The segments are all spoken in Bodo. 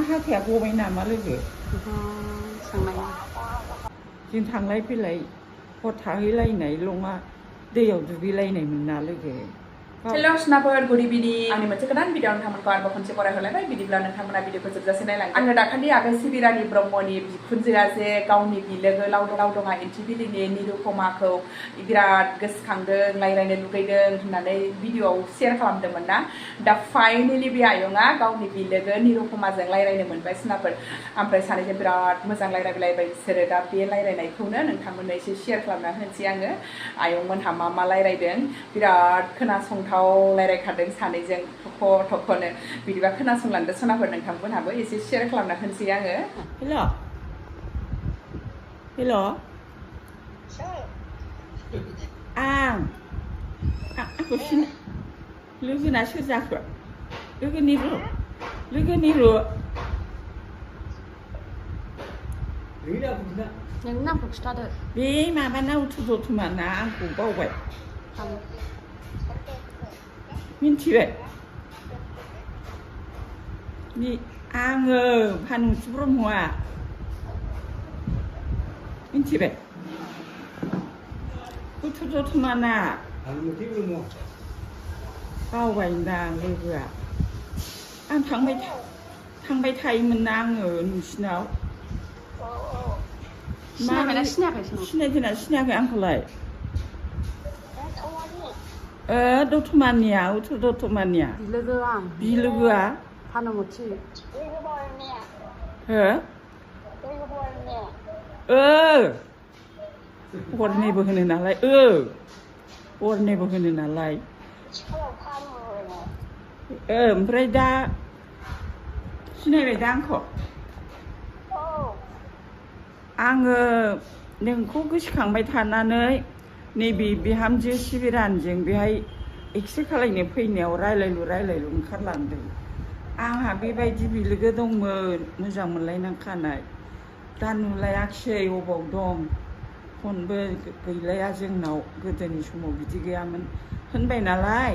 हाथाया गबाय नामा लोगो सोंनाय जों थांलाय फैलाय हर थाहैलायनाय लङा दैयाव दुगैलायनायमोन ना लोगो हेल' सिनाफोर गुड इभिनिं आंनि मोनसे गोदान भिडिअ नोंथांमोनखौ आरोबाव खनसे बरायहरलायबाय बिदिब्ला नोंथांमोना भिडिअखौ जोबजासे नायलांदो आङो दाखालि आगै सिबिरानि ब्रह्मनि बिखुनजोआ जे गावनि बिलोगो लावदङा एन्टिबिलिनि निरुपमाखौ बिराद गोसोखांदों रायलायनो लुगैदों होननानै भिडिअआव शेयार खालामदोंमोन ना दा फाइनेलि बे आयंआ गावनि बिलोगो निरुपमाजों रायलायनो मोनबाय सिनाफोर ओमफ्राय सानैजों बिराद मोजां रायलायलायबाय बिसोरो दा बे रायलायनायखौनो नोंथांमोननो एसे शेयार खालामना होनोसै आङो आयंमोनहा मा रायलायदों बिराद खोनासंथाव रायलायखादों सानैजों थखनो बिदिबा खोनासंलांदो सनाफोर नोंथांमोनहाबो एसे शेयार खालामना होनोसै आङो हेल' आंखौ लोगोना सोर जाखो लोगोनि नोंनि नामखौ खिथादो बे माबाना उथुदथमा ना आंखौ बावबाय मिन्थिबाय आङो भानुथि ब्रह्मआ मिन्थिबाय उथुदथमा ना बावबायदां लोगोआ आं थांबाय थायोमोन ना आङो नोंसिनाव सिनायदोंना सिनायाखै आंखौलाय दतमानिया उत्तर दतमानिया बिलोगोआ भानुमथि हरनैबो होनो नालाय हरनैबो होनो नालाय ओमफ्राय दा सिनायबाय दा आंखौ आङो नोंखौ गोसोखांबाय थानानै नैबे बिहामजो सिबिरानजों बेहाय एक्सरे खालायनो फैनायाव रायलायलु ओंखारलांदों आंहा बेबायदि बिलोगो दंमोन मोजां मोनलायनांखानाय दा नुलायाखिसै अबाव दं फनबो गैलाया जोंनाव गोदोनि समाव बिदि गैयामोन होनबाय नालाय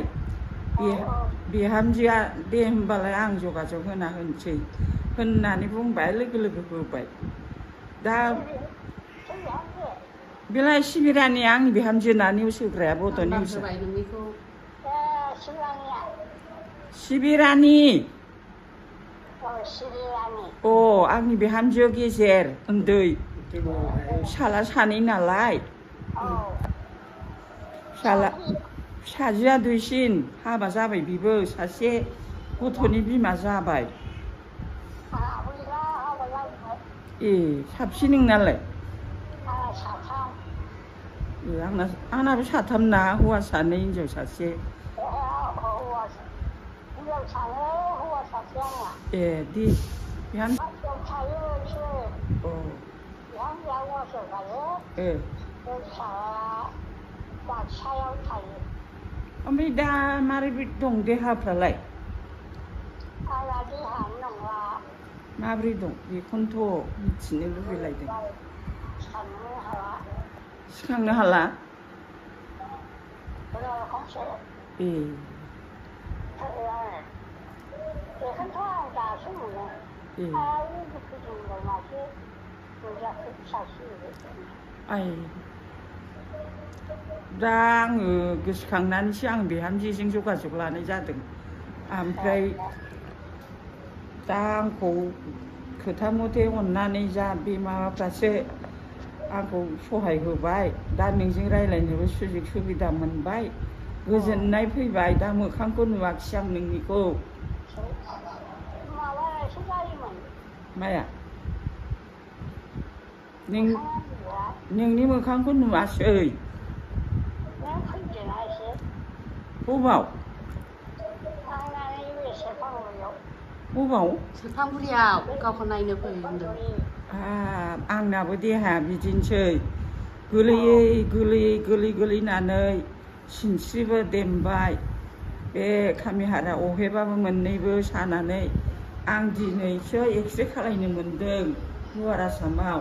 बिहामजोआ दे होमबालाय आं जगाजग होना होनोसै होननानै बुंबाय लोगो होबाय दा बेलाय सिबिरानि आंनि बिहामजो ना निउस होग्राया बड' निउस सिबिरानि आंनि बिहामजो गेजेर उन्दै फिसाला सानै नालाय फिसाजोआ दुइसिन हाबा जाबाय बिबो सासे गथ'नि बिमा जाबाय साबसिन नोंनालाय आंनाबो साथाम ना हौवा सानै हिनजाव सासे दे ओमफ्राय दा मारै दं देहाफ्रालाय माब्रै दं बेखौनोथ' मिथिनो लुबैलायदों सिखांनो हाला दा आङो गोसोखांनानैसो आं बिहामजोजों जगाजग लानाय जादों ओमफ्राय दा आंखौ खोथा मथे अननानै जा बे माबाफ्रासो आंखौ सहाय होबाय दा नोंजों रायलायनोबो सुजुग सुबिदा मोनबाय गोजोननाय फैबाय दा मोखांखौ नुवाखिसै आं नोंनिखौ माया नोंनि मोखांखौ नुवासै बबाव सेरफांगुरियाव गावखौ नायनो फै होनदों आंनाबो देहाया बिदिनोसै गोलैनानै सिनस्रिबो देमबाय बे खामिहारा अहेबाबो मोननैबो सानानै आं दिनैसो एक्सरे खालायनो मोनदों लवार आसामाव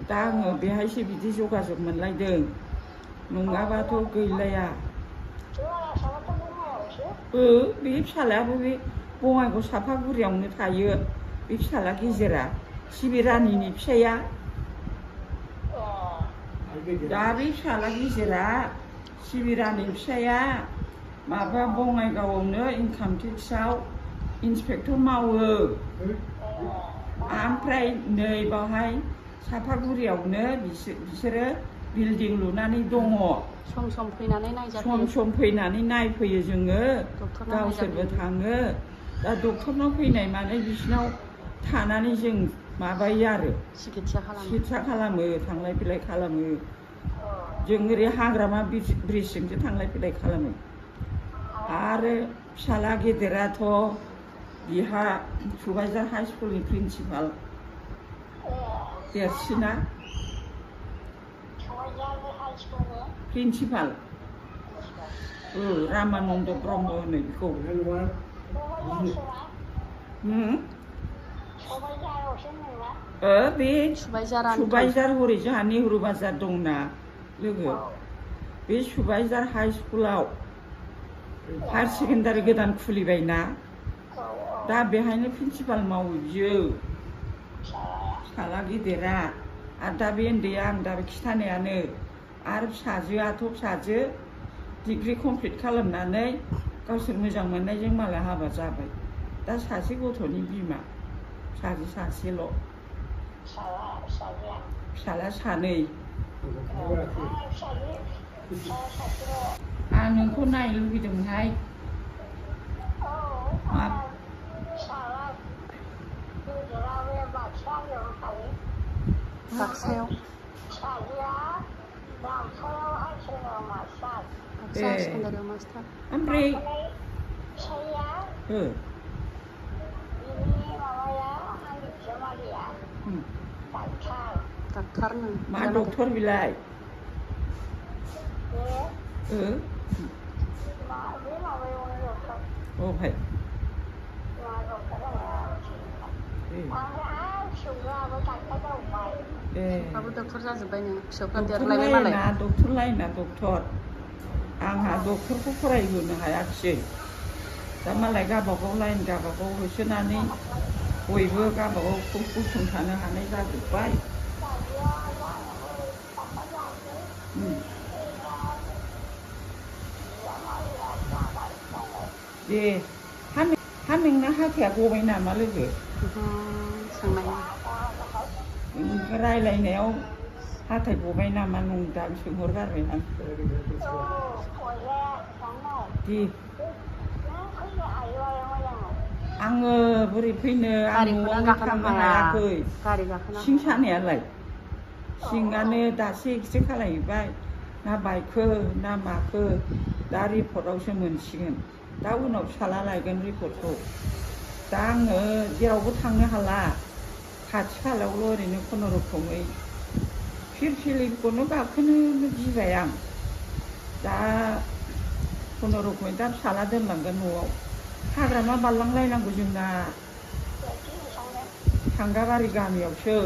दा आङो बेहायसो बिदि जगाजग मोनलायदों नङाबाथ' गैलाया बे फिसालायाबो बे बङाइगाव साफागुरियावनो थायो बे फिसाला गेजेरा सिबिरानिनि फिसाया दा बे फिसाला गेजेरा सिबिरानि फिसाया माबा बङाइगावआवनो इनकाम टेक्सआव इन्सपेक्टर मावो ओमफ्राय नै बावहाय सापागुरियावनो बिसोरो बिल्डिं लुनानै दङ सम सम फैनानै नायजाफैयो सम सम फैनानै नायफैयो जोङो डक्टरनाव गावसोरबो नायजाफैयो। थाङो दा डक्टरनाव फैनाय माने बिसिनाव थानानै जों माबायो आरो सिकित्सा खालामो सिकित्सा खालामो थांलाय फैलाय खालामो जों ओरै हाग्रामा ब्रिजजोंसो थांलाय फैलाय खालामो आरो फिसाला गेदेराथ' बिहा सुबाइजार हाइ स्कुलनि प्रिन्सिपाल देरसिना प्रिन्सिपाल रामानन्द ब्रह्म होनो बेखौ बे सुबाइजार हरै जोंहा नेहरू बाजार दंना लोगो बे सुबाइजार हाइ स्कुलाव हायार सेकेन्डारि गोदान खुलिबायना दा बेहायनो प्रिन्सिपाल मावो बियो फिसाला गिदिरा आरो दा बे उन्दैया आं दा खिथानायानो आरो फिसाजो डिग्री कमप्लिट खालामनानै गावसोर मोजां मोननायजों मालाय हाबा जाबाय दा सासे गथ'नि बिमा फिसाजो सासेल' फिसाला सानै आं नोंखौ नायनो लुबैदोंमोनहाय बाक्सायाव सेकेन्डारियाव मास्टार ओमफ्राय डाक्टारनो मा डक्टर बिलाय भाई फिसाफ्राबो डक्टर जाजोब्बायनो फिसाफ्रा देरलायबाय मालाय डक्टर लाइना डक्टर आंहा डक्टरखौ फरायहोनो हायाखिसै दा मालाय गावबागाव लाइन गावबागाव होसोनानै बयबो गावबागाव गसंथानो हानाय जाजोब्बाय दे हा नोंना हाथाया गबाय नामा लोगो रायलायनायाव हाथाय गबाय नामा नंदां सोंहरगारबाय आं दे आङो बोरै फैनो आं न'आवनो थांनो हायाखै सिं सानायालाय सिङानो दासो एक्सरे खालामहैबाय ना बायखो ना माखो दा रिपर्टआवसो मोनसिगोन दा उनाव फिसाला लायगोन रिपर्टखौ दा आङो जेरावबो थांनो हाला खाथि खालायावल' ओरैनो खुनुरुखुमै फिरफिलिखौनो गाखोनो गिबाय आं दा खुनुरुखुमै दा फिसाला दोनलांगोन न'आव हाग्रामा बारलांलायनांगौ जोंना थांगाबारि गामियावसो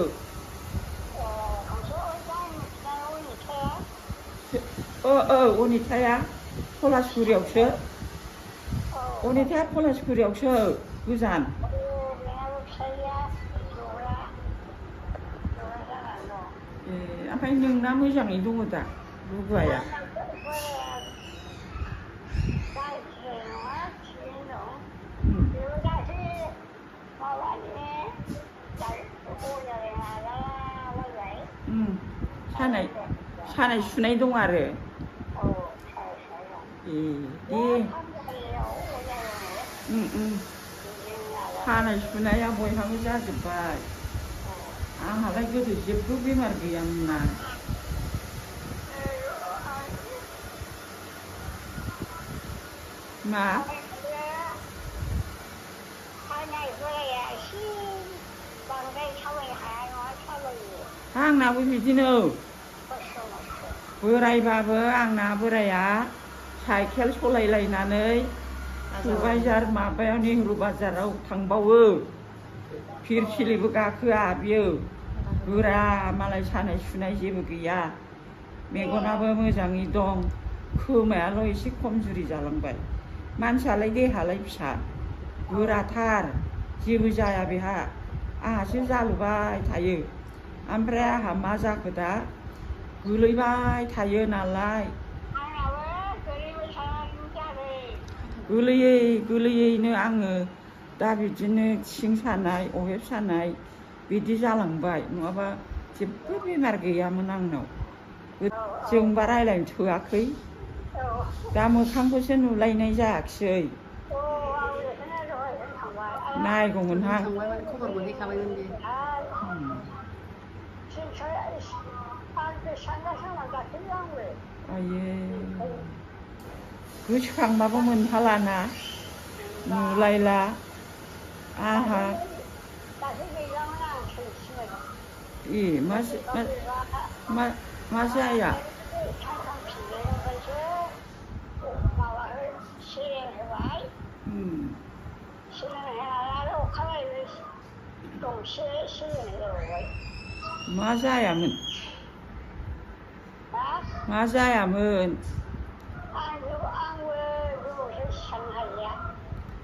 अनिताया पलासपुरियावसो गोजान ओमफ्राय नोंना मोजाङै दङ दा रुगाया सानाय सुनाय दं आरो सानाय सुनाया बयहाबो जाजोब्बाय आंहालाय गोदो जेबो बेमार गैयामोन ना मा आंनाबो बिदिनो बोरायबाबो आंना बोराया साइकेल सलायलायनानै सुबाइजार माबायाव नेहरू बाजाराव थांबावो फिरफिलिबो गाखोआ बियो गोरा मालाय सानाय सुनाय जेबो गैया मेगनाबो मोजाङै दं खोमायाल' एसे खमजुरि जालांबाय मानसियालाय देहालाय फिसा गोराथार जेबो जाया बेहा आहासो जालुबाय थायो ओमफ्राय आहा मा जाखो दा गोलैबाय थायो नालाय गोलैयैनो आङो दा बिदिनो सिं सानाय अहेब सानाय बिदि जालांबाय नङाबा जेबो बेमार गैयामोन आंनाव जोंबा रायलायनो थोआखै दा मोखांखौसो नुलायनाय जायाखिसै नायगौमोनहां थांबाय खबर मोनहैखाबायमोन बे आयै गोसोखांबाबो मोनहालाना नुलायला आहा मा जाया मा जायामोन मा जायामोन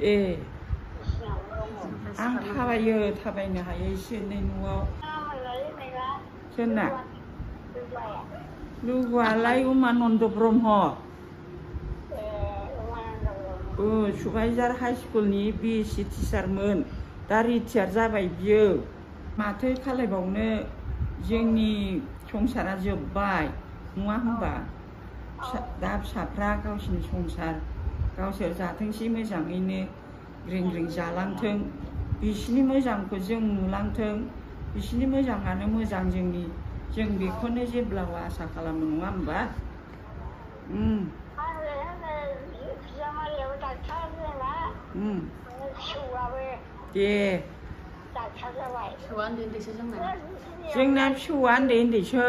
ए आं थाबायो थाबायनो हायो एसे एनै न'आव सोरना लोगोआलाय उमानन्द ब्रह्म सुबाइजार हाइ स्कुलनि BSc टिचारमोन दा रिटायार जाबाय बियो माथो खालायबावनो जोंनि संसारा जोब्बाय नङा होनबा दा फिसाफ्रा गावसिनि संसार गावसोर जाथोंसै मोजाङैनो ग्रिं ग्रिं जालांथों बिसिनि मोजांखौ जों नुलांथों बिसिनि मोजाङानो मोजां जों बेखौनो जेब्लाबो आसा खालामो नङा होनबा दे फिसौआ उन्दै उन्दैसो जोंना फिसौआ उन्दै उन्दैसो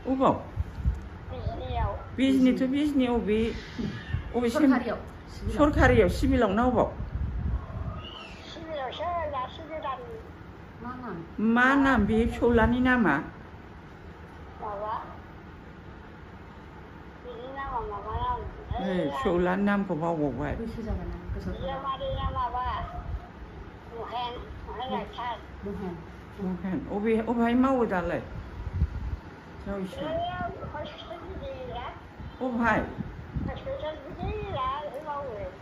अबाव बिजनिथ' बिजनि अबे सरकारियाव सिभिलाव ना अबाव मा नाम बे फिसौलानि नामा फिसौलानि नामखौ बावबावबाय अबेहाय मावो दालाय अबहाय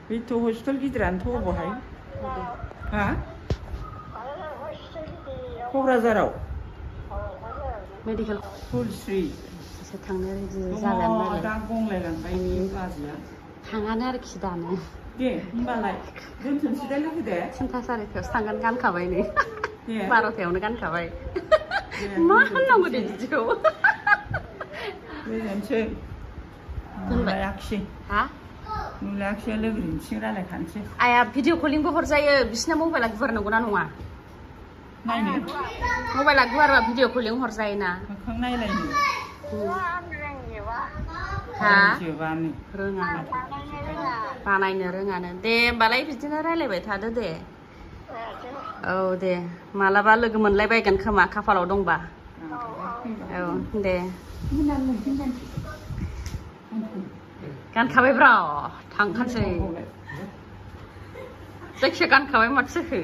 बेथ' हस्पिटाल गिदिरानोथ' अबहाय हा क'क्राझाराव मेडिकेल फुलस्रि थांनो रेडि जागोन आरो दा गंलायलांबाय बाजैया थाङानो आरोखि दानो दे होमबालाय दोनथ'नोसै दे लोगो दे 3था 4थायावसो थांगोन गानखाबाय नै दे 12थायावनो गानखाबाय मा होननांगौ दे बिदिखौ गोजोनसै नुलायाखिसै हा नुलायाखिसै लोगोजों थिं रायलायखानोसै आया भिडिअ कलिंबो हरजायो बिसिना मबाइला गुवार नंगौना नङा नायनो मबाइला गुवारबा भिडिअ कलिं हरजायोना मोखां नायलायनो हा जोबानो रोङा बानायनो रोङानो दे होमबालाय बिदिनो रायलायबाय थादो दे औ दे मालाबा लोगो मोनलायबायगोन खोमा खाफालाव दंबा औ दे गानखाबायब्रा थांखानोसै जायखिया गानखाबाय माथो जाखो